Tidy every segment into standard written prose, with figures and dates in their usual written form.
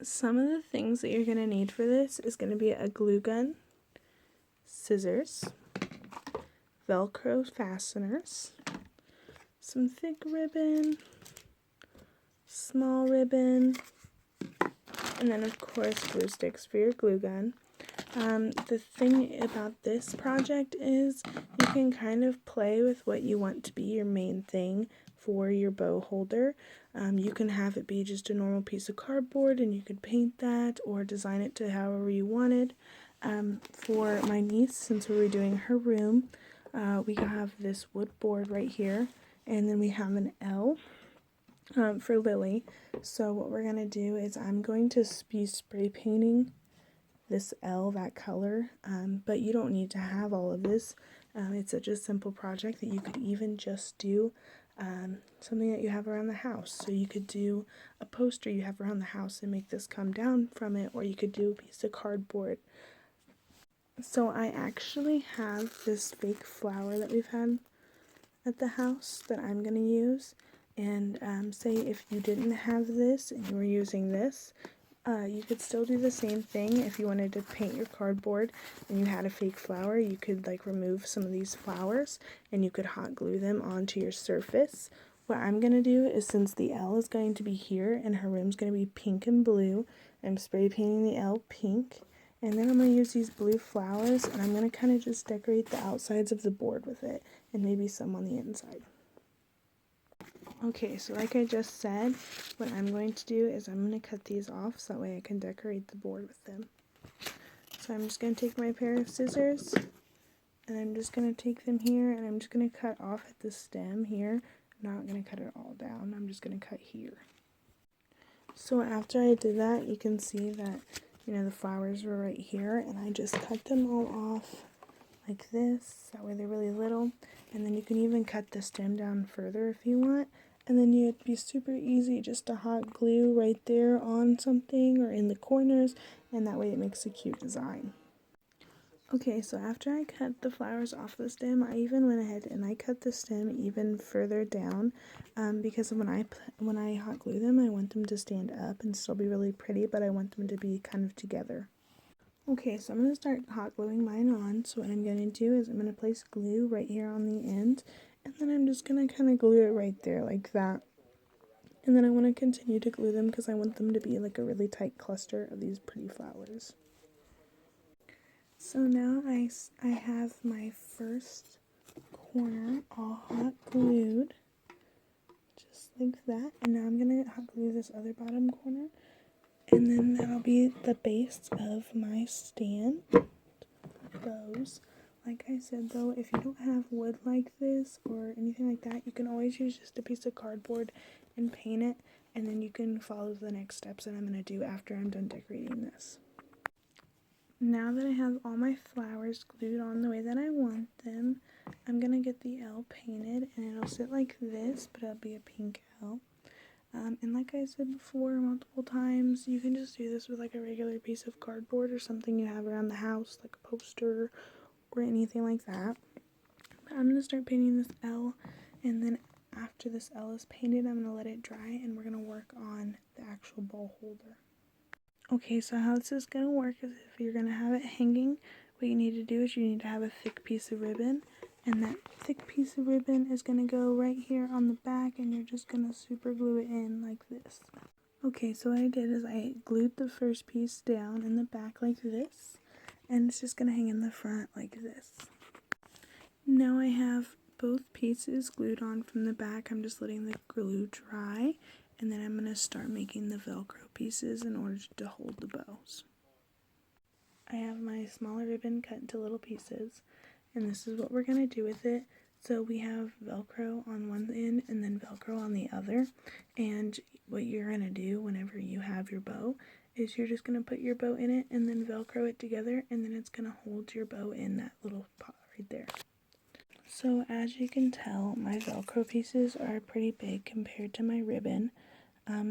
Some of the things that you're going to need for this is going to be a glue gun, scissors, Velcro fasteners, some thick ribbon, small ribbon, and then of course glue sticks for your glue gun. The thing about this project is you can kind of play with what you want to be your main thing for your bow holder. You can have it be just a normal piece of cardboard and you could paint that or design it to however you wanted. For my niece, since we were doing her room, we have this wood board right here, and then we have an L for Lily. So what we're going to do is I'm going to be spray painting this L, that color, but you don't need to have all of this. It's such a simple project that you could even just do something that you have around the house. So you could do a poster you have around the house and make this come down from it, or you could do a piece of cardboard. So I actually have this fake flower that we've had at the house that I'm going to use, and say if you didn't have this and you were using this, you could still do the same thing. If you wanted to paint your cardboard and you had a fake flower, you could like remove some of these flowers and you could hot glue them onto your surface. What I'm going to do is, since the L is going to be here and her room's going to be pink and blue, I'm spray painting the L pink, and then I'm going to use these blue flowers and I'm going to kind of just decorate the outsides of the board with it and maybe some on the inside. Okay, so like I just said, what I'm going to do is I'm going to cut these off so that way I can decorate the board with them. So I'm just going to take my pair of scissors and I'm just going to take them here and I'm just going to cut off at the stem here. I'm not going to cut it all down, I'm just going to cut here. So after I did that, you can see that, you know, the flowers were right here, and I just cut them all off like this, that way they're really little. And then you can even cut the stem down further if you want, and then it'd be super easy just to hot glue right there on something or in the corners, and that way it makes a cute design. Okay, so after I cut the flowers off the stem, I even went ahead and I cut the stem even further down, because when I hot glue them, I want them to stand up and still be really pretty, but I want them to be kind of together. Okay, so I'm going to start hot gluing mine on. So what I'm going to do is I'm going to place glue right here on the end, and then I'm just going to kind of glue it right there like that. And then I want to continue to glue them because I want them to be like a really tight cluster of these pretty flowers. So now I have my first corner all hot glued, just like that. And now I'm going to hot glue this other bottom corner. And then that'll be the base of my stand bows. Like I said though, if you don't have wood like this or anything like that, you can always use just a piece of cardboard and paint it, and then you can follow the next steps that I'm going to do after I'm done decorating this. Now that I have all my flowers glued on the way that I want them, I'm going to get the L painted, and it'll sit like this, but it'll be a pink L. And like I said before multiple times, you can just do this with like a regular piece of cardboard or something you have around the house, like a poster or anything like that. But I'm going to start painting this L, and then after this L is painted, I'm going to let it dry and we're going to work on the actual bowl holder. Okay, so how this is going to work is if you're going to have it hanging, what you need to do is you need to have a thick piece of ribbon, and that thick piece of ribbon is going to go right here on the back, and you're just going to super glue it in like this. Okay, so what I did is I glued the first piece down in the back like this, and it's just going to hang in the front like this. Now I have both pieces glued on from the back. I'm just letting the glue dry, and then I'm going to start making the Velcro pieces in order to hold the bows. I have my smaller ribbon cut into little pieces, and this is what we're going to do with it. So we have Velcro on one end and then Velcro on the other, and what you're going to do whenever you have your bow is you're just going to put your bow in it and then Velcro it together, and then it's going to hold your bow in that little pot right there. So as you can tell, my Velcro pieces are pretty big compared to my ribbon.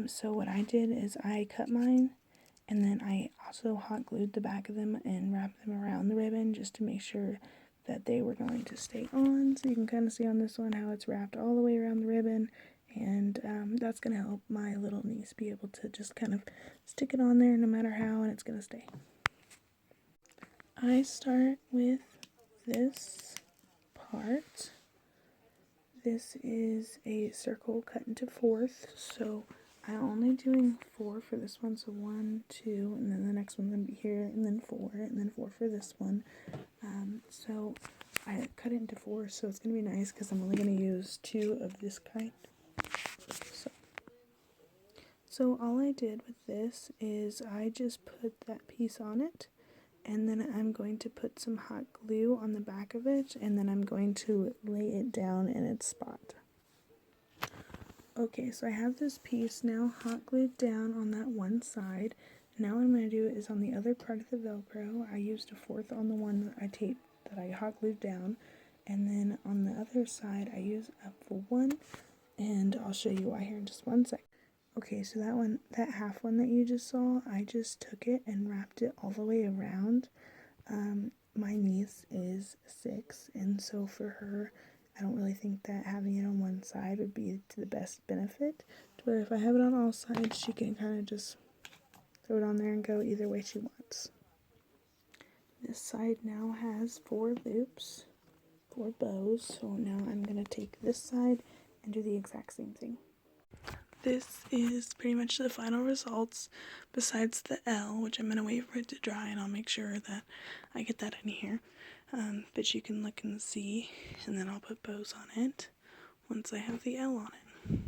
So what I did is I cut mine, and then I also hot glued the back of them and wrapped them around the ribbon just to make sure that they were going to stay on. So you can kind of see on this one how it's wrapped all the way around the ribbon, and that's going to help my little niece be able to just kind of stick it on there no matter how, and it's going to stay. I start with this part. This is a circle cut into fourths, so I'm only doing 4 for this one, so 1, 2, and then the next one's going to be here, and then 4, and then 4 for this one. So I cut it into 4, so it's going to be nice because I'm only going to use 2 of this kind. So all I did with this is I just put that piece on it, and then I'm going to put some hot glue on the back of it, and then I'm going to lay it down in its spot. Okay, so I have this piece now hot glued down on that one side. Now what I'm going to do is on the other part of the Velcro, I used a 4th on the one that I hot glued down, and then on the other side I use a full one, and I'll show you why here in just one sec. Okay, so that half one that you just saw, I just took it and wrapped it all the way around. My niece is 6, and so for her, I don't really think that having it on one side would be to the best benefit, to where if I have it on all sides, she can kind of just throw it on there and go either way she wants. This side now has 4 loops, 4 bows, so now I'm going to take this side and do the exact same thing. This is pretty much the final results, besides the L, which I'm going to wait for it to dry, and I'll make sure that I get that in here. But you can look and see, and then I'll put bows on it once I have the L on it.